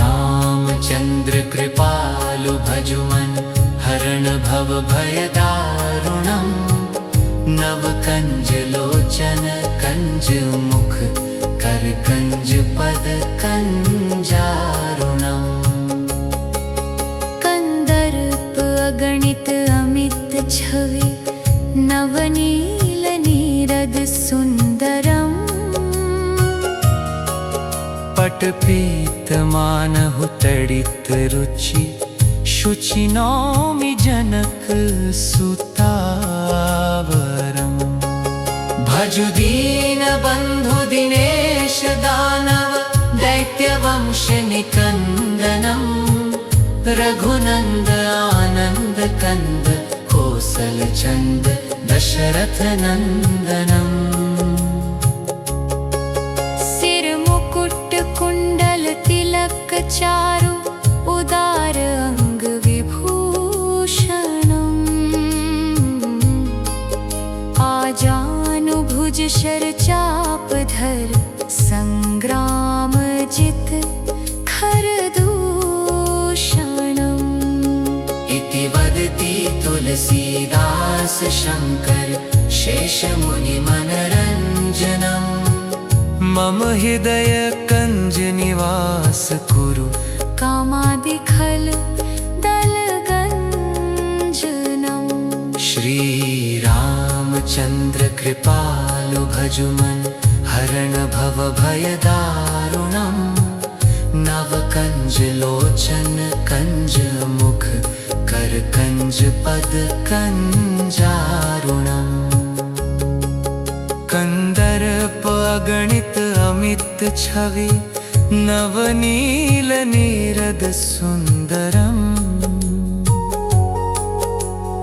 रामचन्द्र कृपालु भजुमन हरण भव भय दारुणम् नव कंज लोचन कंज मुख कर कंज पद कंजारुणम् कंदर्प अगणित अमित छवि नवनील नीरद सुंदरम् पट पीत मानहु तडित रुचि शुचि नौमि जनक सुतावरम् भजु दीन बंधु दिनेश दानव दैत्य वंश निकंदनम् रघुनंद आनंद कंद कौशल चंद दशरथ नंदनम् सिर मुकुट कुंडल तिलक चारु उदार अंग विभूषणम् आजानुभुज शर चाप धर संग्राम जित खरदूषणम् इति वदति तुलसीदास शङ्कर शेष मुनि मनरञ्जनम् मम हृदय कंज निवास कुरु कामादिखल दलगञ्जनम् श्री रामचन्द्र कृपालु भजुमन हरण भव भय दारुणम् नव कंज लोचन कंज मुख कर कंज पद कंजारुणम् कंदर्प अगणित अमित छवि नवनील नीरद सुंदरम्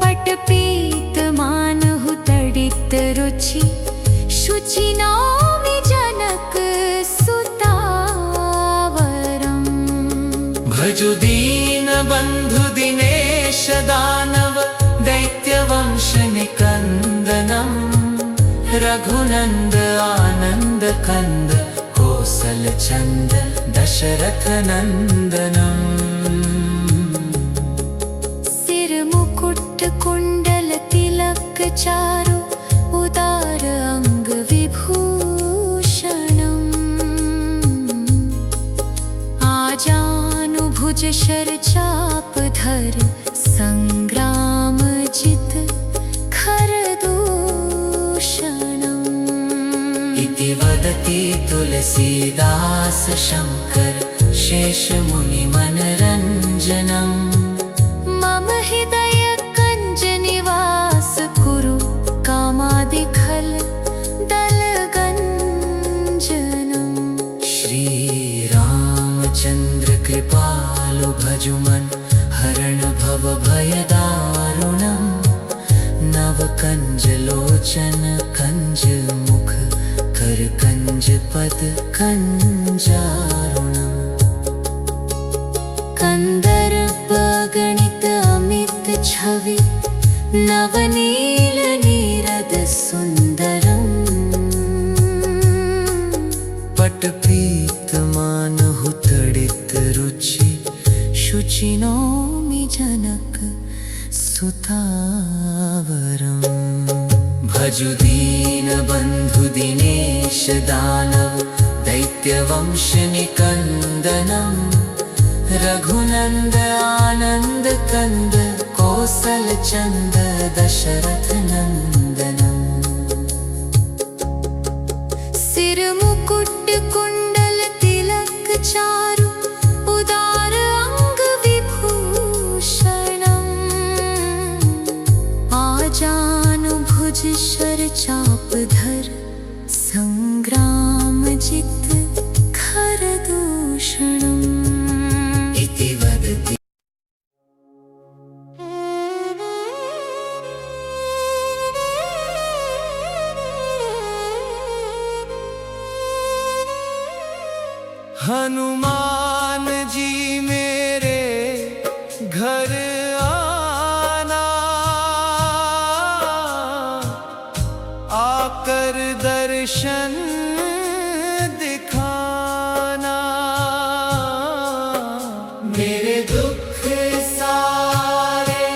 पट पीत मानहु तडित रुचि शुचि नौमि जनक सुतावरम् भजु दीन बंधु दिनेश दानव दैत्य वंश निकंदनम् रघुनंद आनंद कंद कौशल चंद दशरथ नंदनम् सिर मुकुट कुंडल तिलक चारु उदार अंग विभूषणम् आजानुभुज शर चाप धर संग्राम जित खरदूषणम् इति वदति तुलसीदास शङ्कर शेष मुनि मनरञ्जनम् मम हृदय कञ्ज निवास कुरु कामादिखल दलगञ्जनम् श्री रामचन्द्र कृपालु भजुमन हरण भव भय दारुणम् नव कंज लोचन कंज मुख कर कंज पद कंजारुणम् कंदर्प गणित अमित छवि नवनील नीरद सुंदरम् पट पीत मानहु तडित रुचि शुचि नौमि जनक सुतावरम् भजु दीन बंधु दिनेश दानव दैत्य वंश निकंदनम् रघुनंद आनंद कंद कौशल चंद दशरथ नंदनम् सिर मुकुट कुंडल तिलक चारु उदार अंग विभूषणम् आजानुभुज शर चाप धर संग्राम जित खरदूषणम् इति वदति हनुमान जी मेरे घर आना, आकर दर्शन दिखाना, मेरे दुख सारे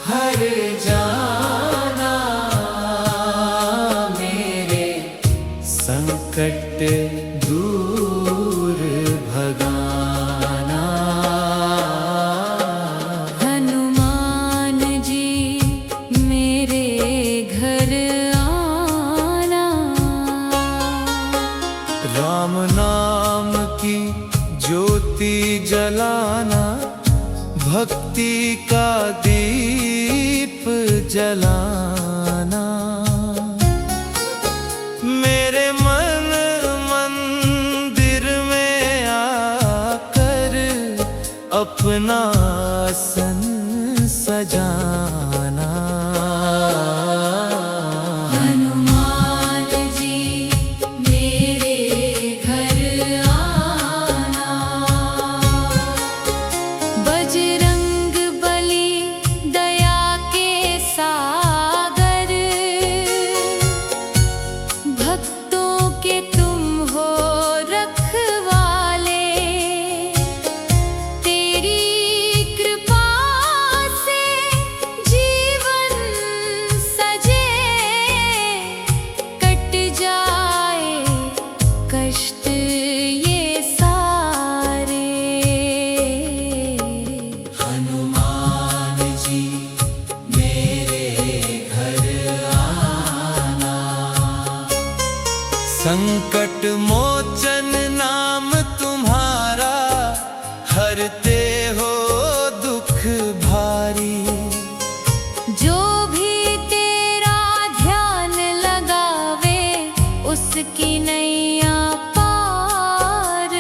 हर जाना, मेरे संकट दूर भगाना। हनुमान जी मेरे घर आना, राम नाम की ज्योति जलाना, भक्ति का दीप जलाना, मेरे मन मंदिर में आकर अपना आसन सजाना। हनुमान जी मेरे घर आना, बजरंग बली दया के सागर, भक्तों के तुम हो रखवाले, तेरी कृपा से जीवन सजे, कट जाए कष्ट ये सारे। हनुमान जी मेरे घर आना, संकट मोचन नाम तुम्हारा, हरते हो दुख भारी। जो भी तेरा ध्यान लगावे, उसकी नैया पार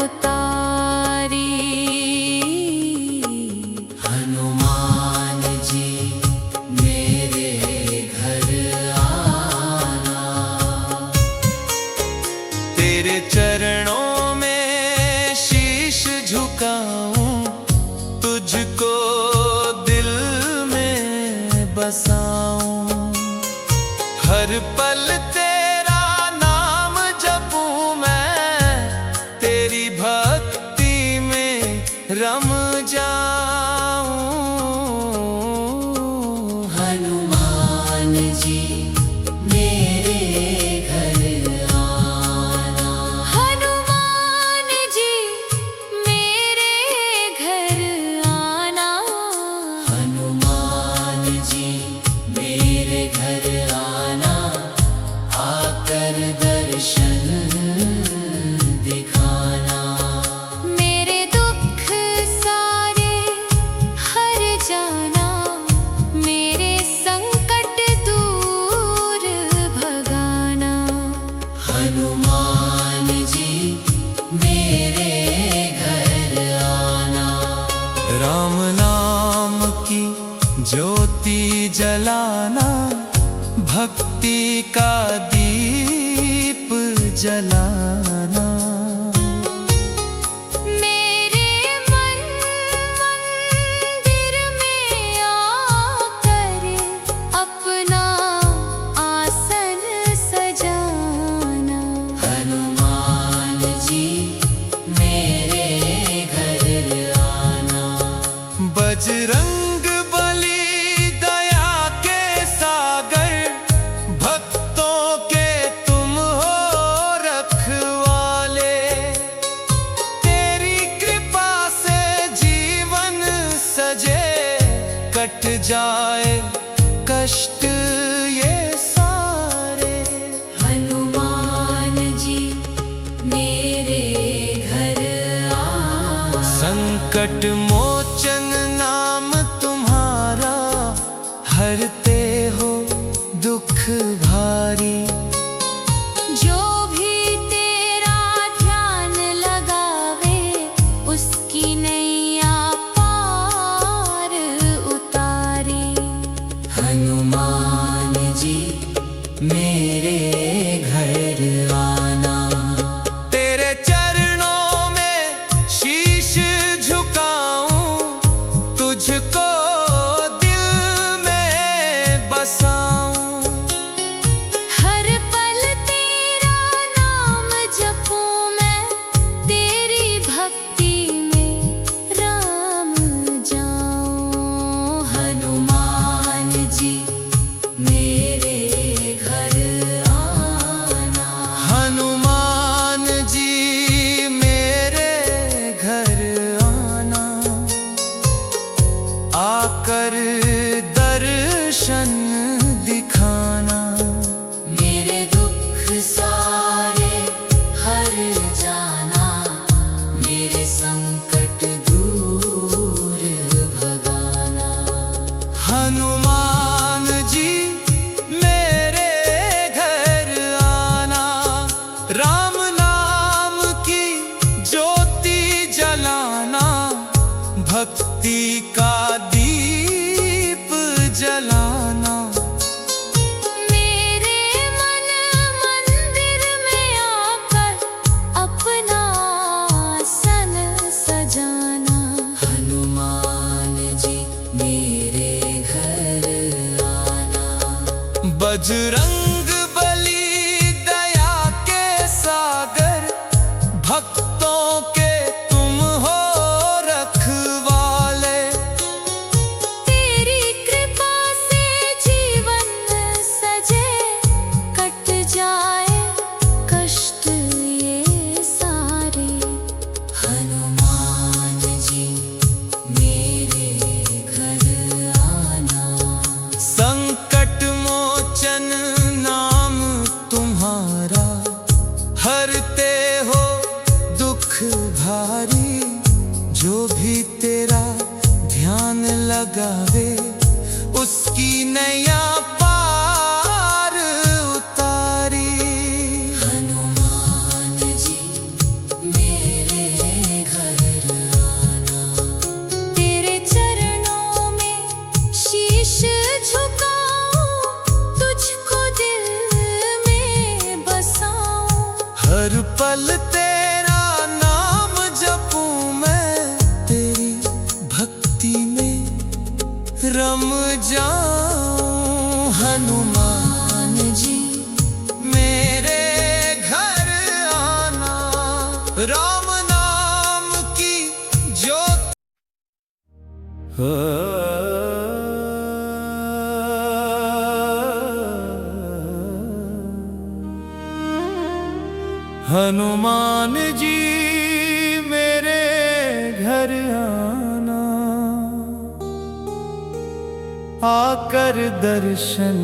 उतारी। हनुमान जी मेरे घर आना, तेरे चरणों में शीश झुकाऊं, तुझको दिल में बसाऊं, हर पल तेरा नाम जपूं मैं, तेरी भक्ति में रम जाऊं। हनुमान जी मेरे घर आना, हनुमान जी मेरे घर आना, हनुमान जी मेरे घर आना, आकर दर्शन दिखाना, मेरे दुख सारे हर जाना, मेरे संकट दूर भगाना। हनुमान जी मेरे घर आना, राम नाम की ज्योति जलाना, भक्ति का दीप जलाना, मेरे मन मंदिर में आकर अपना आसन सजाना। हनुमान जी मेरे घर आना, बजरंग बली दया के सागर, भक्तों के तुम हो रखवाले, तेरी कृपा से जीवन सजे, कट जाए कष्ट ये सारे। हनुमान जी मेरे घर आना, संकट मोचन नाम तुम्हारा, हरते हो दुख भारी। जो भी तेरा ध्यान लगावे, उसकी नैया पार उतारी। हनुमान जी मेरे घर आना, तेरे चरणों संकट दूर भगाना। हनुमान जी मेरे घर आना, राम नाम की ज्योति जलाना, भक्ति का दीप जलाना। मेरे मन मंदिर में आकर अपना आसन सजाना। हनुमान जी मेरे घर आना। बजरंग बली दया के सागर, भक्तों के तुम हो रखवाले। तेरी कृपा से जीवन सजे, कट जाए कष्ट ये सारे। हनुमान जी मेरे घर आना। संकट मोचन नाम तुम्हारा, हरते हो दुख भारी। जो भी तेरा ध्यान लगावे, उसकी नैया पार उतारी। हनुमान जी मेरे घर आना। तेरे चरणों में शीश झुकाऊं, तुझको दिल में बसाऊं। हर पल तेरा नाम जपूं मैं, तेरी भक्ति में रम जाऊं। हनुमान जी मेरे घर आना, राम नाम की ज्योति। हनुमान जी मेरे घर आना, आकर दर्शन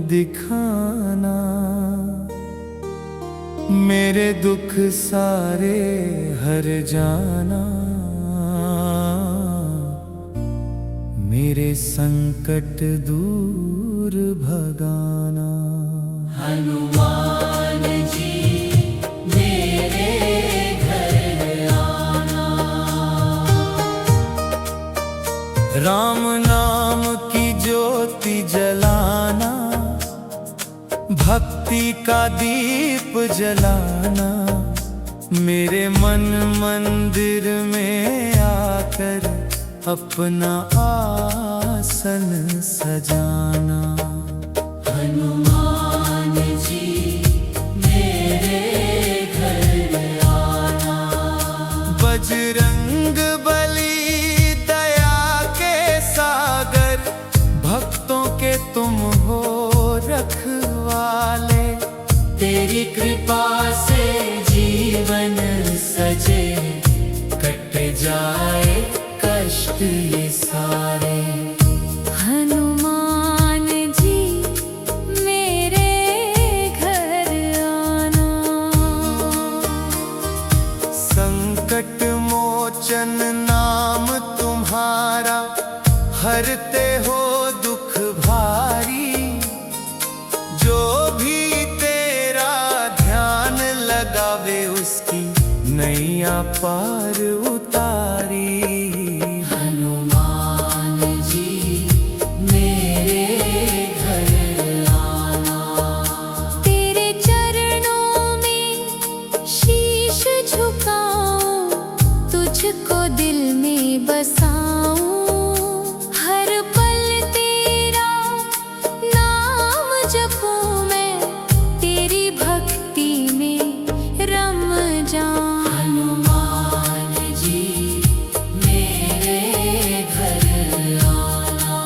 दिखाना। मेरे दुख सारे हर जाना, मेरे संकट दूर भगाना। हनुमान जी मेरे घर आना। राम नाम की ज्योति जलाना, भक्ति का दीप जलाना। मेरे मन मंदिर में आकर अपना आसन सजाना। हनुमान जी मेरे घर आना। बजरंग बली दया के सागर, भक्तों के तुम हो रखवाले। तेरी कृपा से जीवन सजे, कट जाए कष्ट ये सारे। हनुमान जी मेरे घर आना। संकट मोचन नाम तुम्हारा, हरते हो दुख भारी। जो भी तेरा ध्यान लगावे, उसकी नैया पार उतारी। हनुमान जी मेरे घर आना। तेरे चरणों में शीश झुकाऊं, तुझको दिल में बसाऊं। हर पल तेरा नाम जपूं मैं, तेरी भक्ति में रम जाऊं। हनुमान जी मेरे घर आना।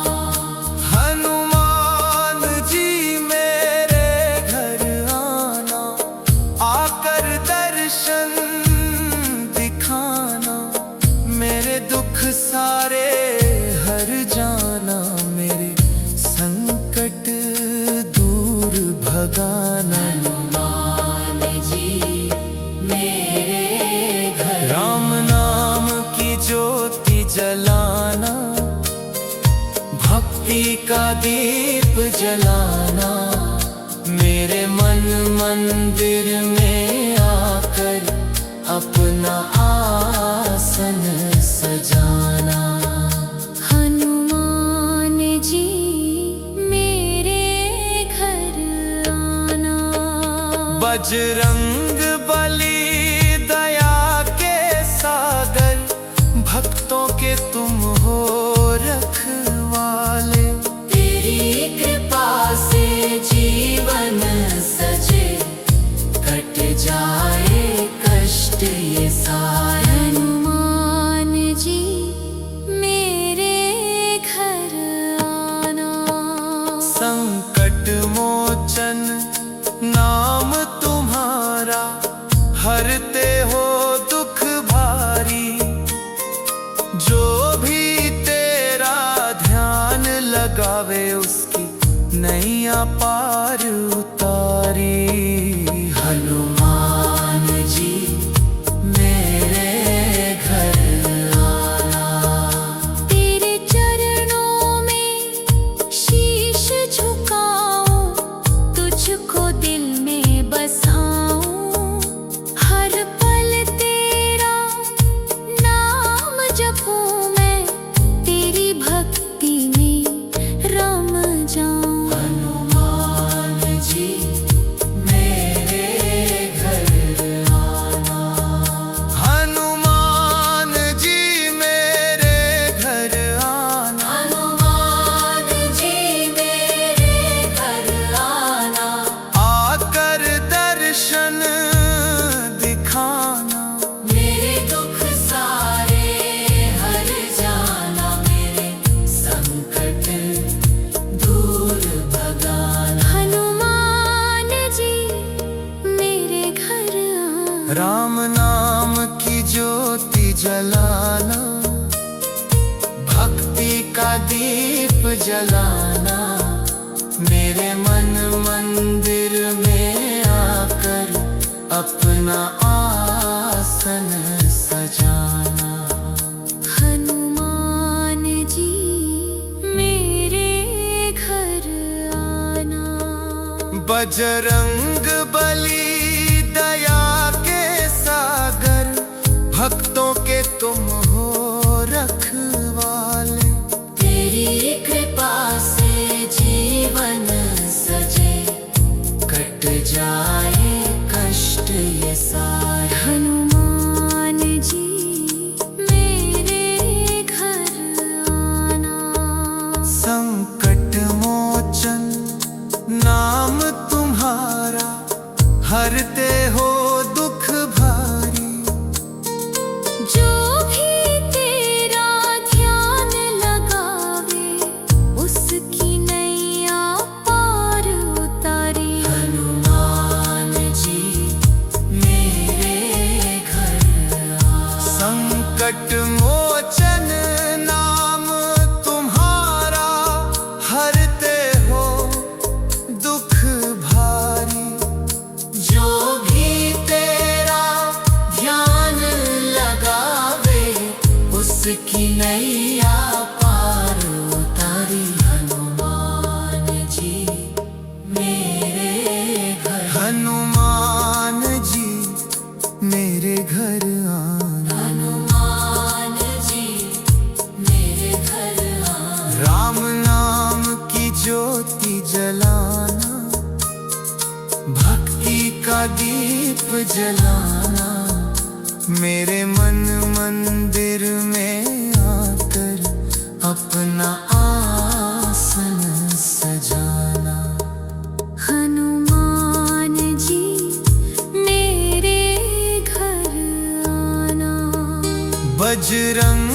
हनुमान जी मेरे घर आना, आकर दर्शन दिखाना। मेरे दुख सारे हर जाना, मेरे संकट दूर भगाना। हनुमान जी मेरे घर राम नाम का दीप जलाना, मेरे मन मंदिर में आकर अपना आसन सजाना। हनुमान जी मेरे घर आना। बजरंग बली दया के सागर, भक्तों के तुम हो रखवाले। तेरी कृपा से जीवन सजे, कट जाए कष्ट ये सारे। हनुमान जी मेरे घर आना। संकट मोचन नाम तुम्हारा, हरते हो दुख भारी। जो भी तेरा ध्यान लगावे, उसकी नैया पार उतारी। हनुमान जी मेरे घर आना। तेरे चरणों में शीश झुकाऊं, तुझको दिल में बसाऊं। हर पल तेरा नाम जपूं, मैं तेरी भक्ति में रम जाऊं। हनुमान जी मेरे घर आना। हनुमान जी मेरे घर आना। हनुमान जी मेरे घर आना। आकर दर्शन दिखाना, मेरे दुख सारे हर जाना। मेरे संकट दूर भगाना। हनुमान जी मेरे घर आना। राम नाम की ज्योति जलाना, भक्ति का दीप जलाना। मेरे मन मंदिर में आकर अपना आसन सजाना। हनुमान जी मेरे घर आना। बजरंग बली दया के सागर, भक्तों के तुम हो रखवाले। तेरी कृपा से जीवन सजे, कट जाए कष्ट ये सारे। हनुमान जी मेरे घर आना। संकट मोचन नाम तुम्हारा, हरते हो दुख भारी। जो भी तेरा ध्यान लगावे, उसकी नैया पार उतारी। हनुमान जी मेरे घर आना। संकट मोचन नाम तुम्हारा, हरते हो दुख भारी। जो भी तेरा ध्यान लगावे, उसकी नैया पार उतारी। हनुमान जी मेरे घर। हनुमान जी मेरे घर आना। हनुमान जी मेरे घर आना। राम नाम की ज्योति जलाना, भक्ति का दीप जलाना। मेरे मन मंदिर में आकर अपना आसन सजाना। हनुमान जी मेरे घर आना। बजरंग